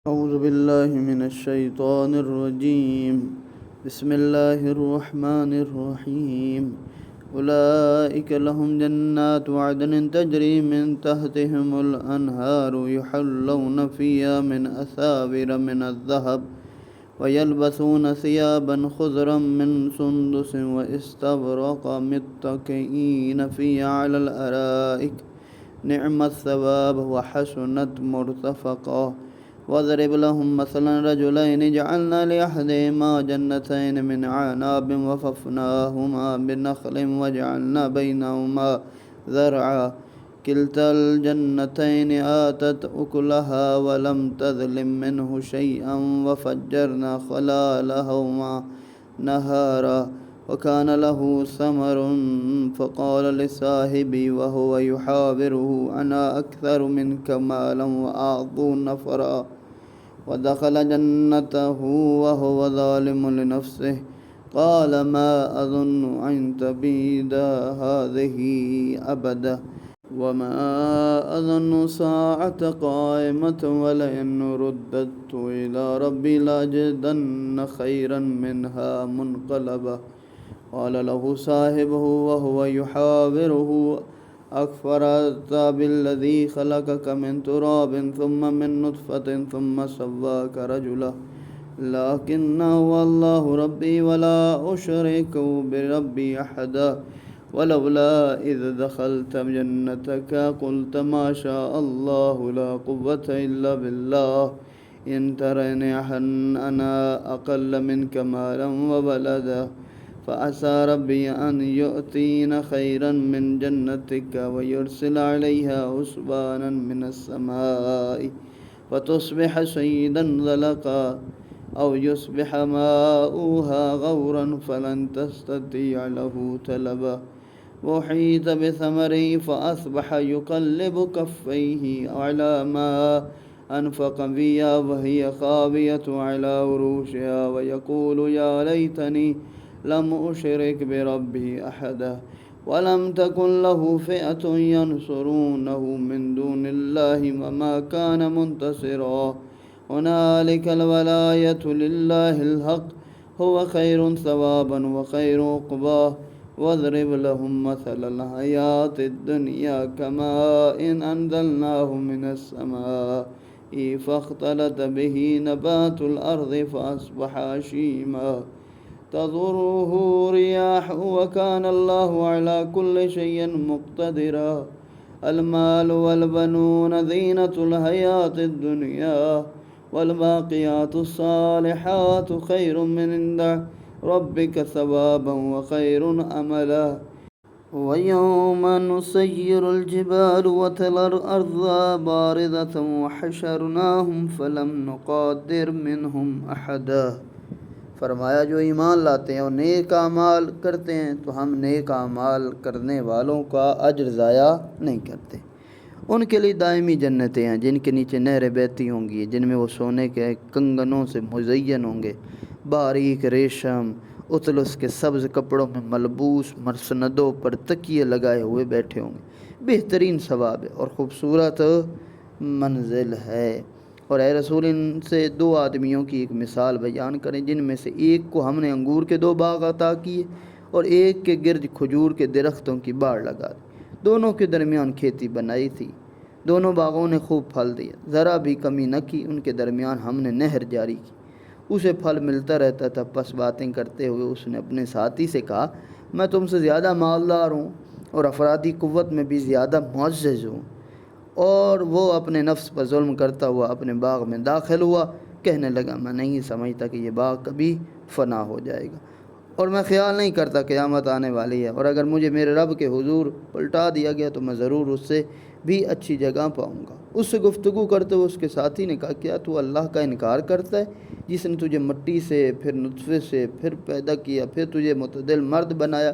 أعوذ بالله من الشيطان الرجيم. بسم الله الرحمن الرحيم. أولئك لهم جنات عدن تجري من تحتهم الأنهار يحلون فيها من أساور من الذهب ويلبسون ثيابا خضرا من سندس واستبرق متكئين فيها على الأرائك نعم الثواب وحسنت مرتفقا. واضرب لهم مثلا رجلين جعلنا لأحدهما جنتين من أعناب وحففناهما بنخل وجعلنا بينهما زرعا كلتا الجنتين آتت أكلها ولم تظلم منه شيئا وفجرنا خلالهما نهارا وكان له ثمر فقال لصاحبه وهو يحاوره أنا أكثر منك مالا وأعظ نفرا ودخل جنته وهو ظالم لنفسه قال ما أظن أن تبيد هذه أبدا وما أظن الساعة قائمة ولئن رددت إلى ربي لأجدن خيرا منها منقلبا. قال له صاحبه وهو يحاوره أكفرت بالذي خلقك من تراب ثم من نطفة ثم سواك رجلا لكن هو الله ربي ولا أشرك بربي أحدا ولولا إذ دخلت جنتك قلت ما شاء الله لا قوة إلا بالله إن ترني أنا أقل منك مالا وولدا فعسى ربي أن يؤتين خيرا من جنتك ويرسل عليها حسبانا من السماء فتصبح صعيدا زلقا أو يصبح ماؤها غورا فلن تستطيع له طلبا. وأحيط بثمره فأصبح يقلب كفيه على ما أنفق فيها وهي خاوية على عروشها ويقول يا ليتني لم أشرك بربي أحدا ولم تكن له فئة ينصرونه من دون الله وما كان منتصرا. هنالك الولاية لله الحق هو خير ثوابا وخير عقبا. واضرب لهم مثل الحياة الدنيا كماء إن أنزلناه من السماء فاختلط به نبات الأرض فأصبح هشيما تضره رياح وكان الله على كل شيء مقتدرا. المال والبنون زينة الحياة الدنيا والباقيات الصالحات خير من عند ربك ثوابا وخير أملا. ويوم نسير الجبال وترى الأرض بارزة وحشرناهم فلم نقدر منهم أحدا. فرمایا جو ایمان لاتے ہیں اور نیک اعمال کرتے ہیں تو ہم نیک اعمال کرنے والوں کا اجر ضائع نہیں کرتے. ان کے لیے دائمی جنتیں ہیں جن کے نیچے نہریں بہتی ہوں گی جن میں وہ سونے کے کنگنوں سے مزین ہوں گے، باریک ریشم اطلس کے سبز کپڑوں میں ملبوس، مسندوں پر تکیے لگائے ہوئے بیٹھے ہوں گے. بہترین ثواب ہے اور خوبصورت منزل ہے. اور اے رسول ان سے دو آدمیوں کی ایک مثال بیان کریں جن میں سے ایک کو ہم نے انگور کے 2 باغ عطا کیے اور ایک کے گرد کھجور کے درختوں کی باڑ لگا دی. دونوں کے درمیان کھیتی بنائی تھی، دونوں باغوں نے خوب پھل دیا، ذرا بھی کمی نہ کی. ان کے درمیان ہم نے نہر جاری کی، اسے پھل ملتا رہتا تھا. پس باتیں کرتے ہوئے اس نے اپنے ساتھی سے کہا میں تم سے زیادہ مالدار ہوں اور افرادی قوت میں بھی زیادہ معزز ہوں. اور وہ اپنے نفس پر ظلم کرتا ہوا اپنے باغ میں داخل ہوا. کہنے لگا میں نہیں سمجھتا کہ یہ باغ کبھی فنا ہو جائے گا اور میں خیال نہیں کرتا قیامت آنے والی ہے، اور اگر مجھے میرے رب کے حضور پلٹا دیا گیا تو میں ضرور اس سے بھی اچھی جگہ پاؤں گا. اس سے گفتگو کرتے ہوئے اس کے ساتھی نے کہا کیا تو اللہ کا انکار کرتا ہے جس نے تجھے مٹی سے پھر نطفے سے پھر پیدا کیا پھر تجھے معتدل مرد بنایا؟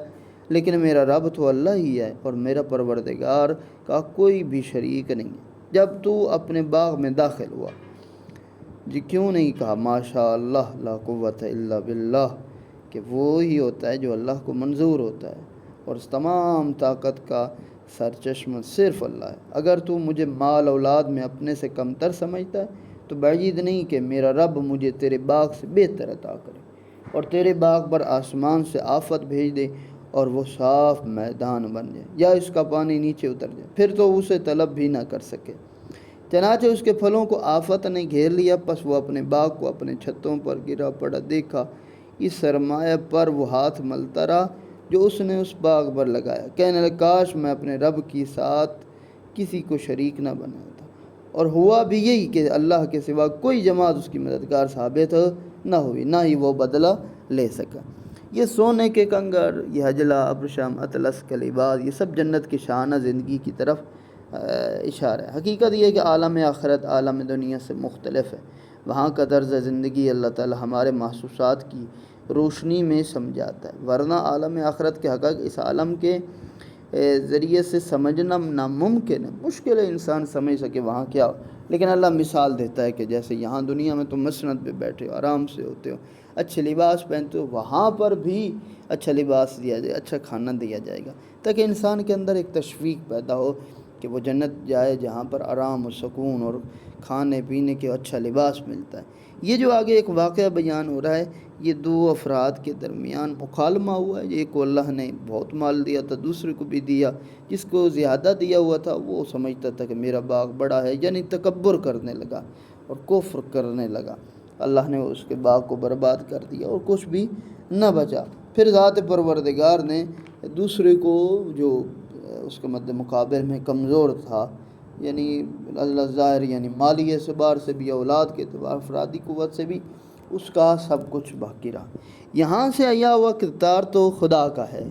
لیکن میرا رب تو اللہ ہی ہے اور میرا پروردگار کا کوئی بھی شریک نہیں ہے. جب تو اپنے باغ میں داخل ہوا جی کیوں نہیں کہا ماشاء اللہ لا قوت الا باللہ، کہ وہ ہی ہوتا ہے جو اللہ کو منظور ہوتا ہے اور اس تمام طاقت کا سرچشمہ صرف اللہ ہے. اگر تو مجھے مال اولاد میں اپنے سے کمتر سمجھتا ہے تو بعید نہیں کہ میرا رب مجھے تیرے باغ سے بہتر عطا کرے اور تیرے باغ پر آسمان سے آفت بھیج دے اور وہ صاف میدان بن جائے یا اس کا پانی نیچے اتر جائے، پھر تو اسے طلب بھی نہ کر سکے۔ چنانچہ اس کے پھلوں کو آفت نے گھیر لیا، پس وہ اپنے باغ کو اپنے چھتوں پر گرا پڑا دیکھا، اس سرمایہ پر وہ ہاتھ ملتا رہا جو اس نے اس باغ پر لگایا، کہنے لگا کاش میں اپنے رب کی ساتھ کسی کو شریک نہ بناتا۔ اور ہوا بھی یہی کہ اللہ کے سوا کوئی جماعت اس کی مددگار ثابت نہ ہوئی، نہ ہی وہ بدلہ لے سکا۔ یہ سونے کے کنگڑ، یہ حجلہ، ابرشم، اطلس کا لباس، یہ سب جنت کی شانہ زندگی کی طرف اشارہ ہے۔ حقیقت یہ ہے کہ عالم آخرت عالم دنیا سے مختلف ہے۔ وہاں کا طرز زندگی اللہ تعالی ہمارے محسوسات کی روشنی میں سمجھاتا ہے، ورنہ عالم آخرت کے حقائق اس عالم کے ذریعے سے سمجھنا ناممکن ہے، مشکل ہے انسان سمجھ سکے وہاں کیا ہو۔ لیکن اللہ مثال دیتا ہے کہ جیسے یہاں دنیا میں تم مسند پہ بیٹھے ہو، آرام سے ہوتے ہو، اچھے لباس پہنتے ہو، وہاں پر بھی اچھا لباس دیا جائے، اچھا کھانا دیا جائے گا، تاکہ انسان کے اندر ایک تشویق پیدا ہو کہ وہ جنت جائے جہاں پر آرام و سکون اور کھانے پینے کے اچھا لباس ملتا ہے۔ یہ جو آگے ایک واقعہ بیان ہو رہا ہے، یہ دو افراد کے درمیان مکالمہ ہوا ہے۔ ایک کو اللہ نے بہت مال دیا تھا، دوسرے کو بھی دیا، جس کو زیادہ دیا ہوا تھا وہ سمجھتا تھا کہ میرا باغ بڑا ہے، یعنی تکبر کرنے لگا اور کفر کرنے لگا۔ اللہ نے اس کے باغ کو برباد کر دیا اور کچھ بھی نہ بچا۔ پھر ذات پروردگار نے دوسرے کو جو اس کے مد مقابل میں کمزور تھا، یعنی اللہ ظاہر یعنی مالی اعتبار سے بھی، اولاد کے اعتبار، افرادی قوت سے بھی، اس کا سب کچھ باقی رہا۔ یہاں سے آیا ہوا کردار تو خدا کا ہے،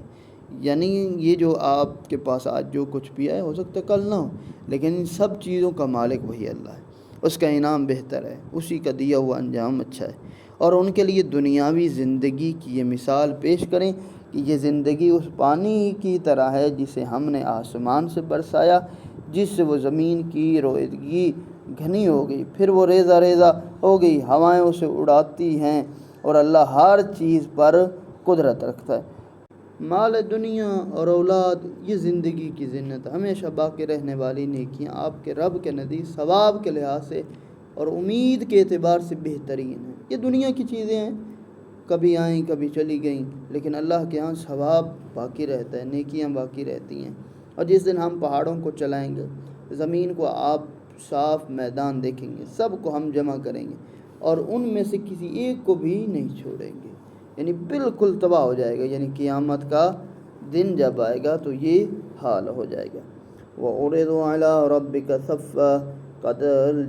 یعنی یہ جو آپ کے پاس آج جو کچھ بھی ہے ہو سکتا ہے کل نہ ہو، لیکن ان سب چیزوں کا مالک وہی اللہ ہے، اس کا انعام بہتر ہے، اسی کا دیا ہوا انجام اچھا ہے۔ اور ان کے لیے دنیاوی زندگی کی یہ مثال پیش کریں کہ یہ زندگی اس پانی کی طرح ہے جسے ہم نے آسمان سے برسایا، جس سے وہ زمین کی رویدگی گھنی ہو گئی، پھر وہ ریزہ ریزہ ہو گئی، ہوائیں اسے اڑاتی ہیں، اور اللہ ہر چیز پر قدرت رکھتا ہے۔ مال دنیا اور اولاد یہ زندگی کی زینت، ہمیشہ باقی رہنے والی نیکیاں آپ کے رب کے نزدیک ثواب کے لحاظ سے اور امید کے اعتبار سے بہترین ہیں۔ یہ دنیا کی چیزیں ہیں، کبھی آئیں کبھی چلی گئیں، لیکن اللہ کے ہاں ثواب باقی رہتا ہے، نیکیاں باقی رہتی ہیں۔ اور جس دن ہم پہاڑوں کو چلائیں گے، زمین کو آپ صاف میدان دیکھیں گے، سب کو ہم جمع کریں گے اور ان میں سے کسی ایک کو بھی نہیں چھوڑیں گے، یعنی بالکل تباہ ہو جائے گا، یعنی قیامت کا دن جب آئے گا تو یہ حال ہو جائے گا۔ وَعُرِضُوا عَلَىٰ رَبِّكَ صَفًّا قَدْ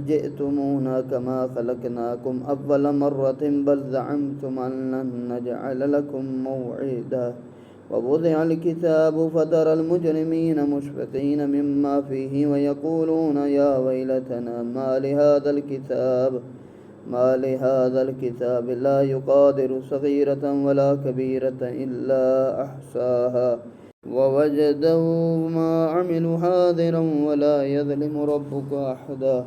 جِئْتُمُونَا كَمَا خَلَقْنَاكُمْ أَوَّلَ مَرَّةٍ بَلْ زَعَمْتُمْ أَن لَّن نَّجْعَلَ لَكُم مَّوْعِدًا وَوُضِعَ الْكِتَابُ فَتَرَى الْمُجْرِمِينَ مُشْفِقِينَ مِمَّا فِيهِ وَيَقُولُونَ يَا وَيْلَتَنَا ما لهذا الكتاب لا يغادر صغيرة ولا كبيرة إلا أحصاها ووجدوا ما عملوا حاضرا ولا يظلم ربك أحدا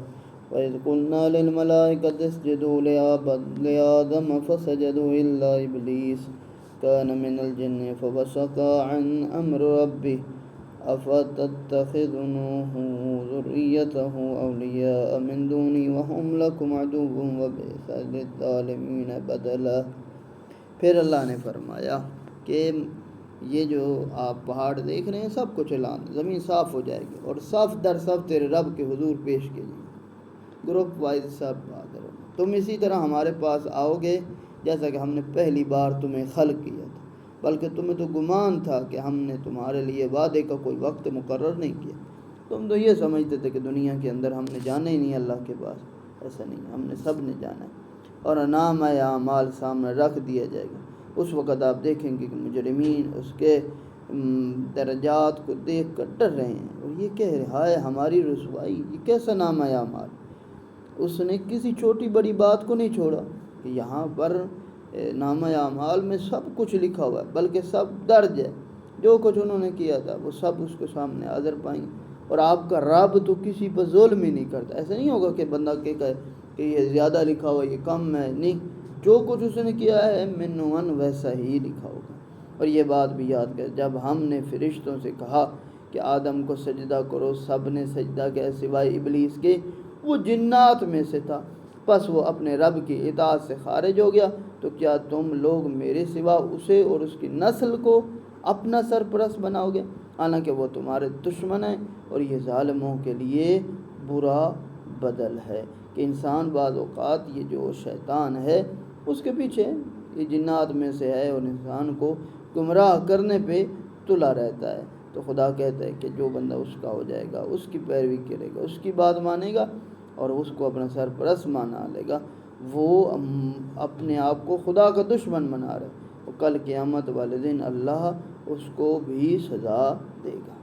وإذ قلنا للملائكة اسجدوا لآدم فسجدوا إلا إبليس كان من الجن ففسق عن أمر ربه أفتتخذونه ذريته أولياء من دوني وهم لكم عدو وبئس للظالمين بدلا۔ پھر اللہ نے فرمایا کہ یہ جو آپ پہاڑ دیکھ رہے ہیں سب کو چلان، زمین صاف ہو جائے گی اور صف در صف تیرے رب کے حضور پیش کیے جائیں گے، گروپ وائز سب حاضر ہوں، تم اسی طرح ہمارے پاس آؤ گے جیسا کہ ہم نے پہلی بار تمہیں خلق کیا تھا، بلکہ تمہیں تو گمان تھا کہ ہم نے تمہارے لیے وعدے کا کوئی وقت مقرر نہیں کیا، تم تو یہ سمجھتے تھے کہ دنیا کے اندر ہم نے جانا ہی نہیں اللہ کے پاس، ایسا نہیں، ہم نے سب نے جانا ہے۔ اور نام اعمال سامنے رکھ دیا جائے گا، اس وقت آپ دیکھیں گے کہ مجرمین اس کے درجات کو دیکھ کر ڈر رہے ہیں اور یہ کہہ رہے ہائے ہماری رسوائی، یہ کیسا نام اعمال۔ اس نے کسی چھوٹی بڑی بات کو نہیں چھوڑا کہ یہاں پر نامہ اعمال میں سب کچھ لکھا ہوا ہے، بلکہ سب درج ہے، جو کچھ انہوں نے کیا تھا وہ سب اس کے سامنے حاضر پائیں گے۔ اور آپ کا رب تو کسی پر ظلم ہی نہیں کرتا، ایسا نہیں ہوگا کہ بندہ کہے کہ یہ زیادہ لکھا ہوا یہ کم ہے، نہیں، جو کچھ اس نے کیا ہے من ون ویسا ہی لکھا ہوگا۔ اور یہ بات بھی یاد کر، جب ہم نے فرشتوں سے کہا کہ آدم کو سجدہ کرو، سب نے سجدہ کیا سوائے ابلیس کے، وہ جنات میں سے تھا، پس وہ اپنے رب کی اطاعت سے خارج ہو گیا، تو کیا تم لوگ میرے سوا اسے اور اس کی نسل کو اپنا سرپرست بناؤ گے، حالانکہ وہ تمہارے دشمن ہیں، اور یہ ظالموں کے لیے برا بدل ہے۔ کہ انسان بعض اوقات یہ جو شیطان ہے اس کے پیچھے یہ جنات میں سے ہے اور انسان کو گمراہ کرنے پہ تلا رہتا ہے، تو خدا کہتا ہے کہ جو بندہ اس کا ہو جائے گا، اس کی پیروی کرے گا، اس کی بات مانے گا اور اس کو اپنا سرپرست مانا لے گا، وہ اپنے آپ کو خدا کا دشمن بنا رہے، اور کل قیامت والے دن اللہ اس کو بھی سزا دے گا۔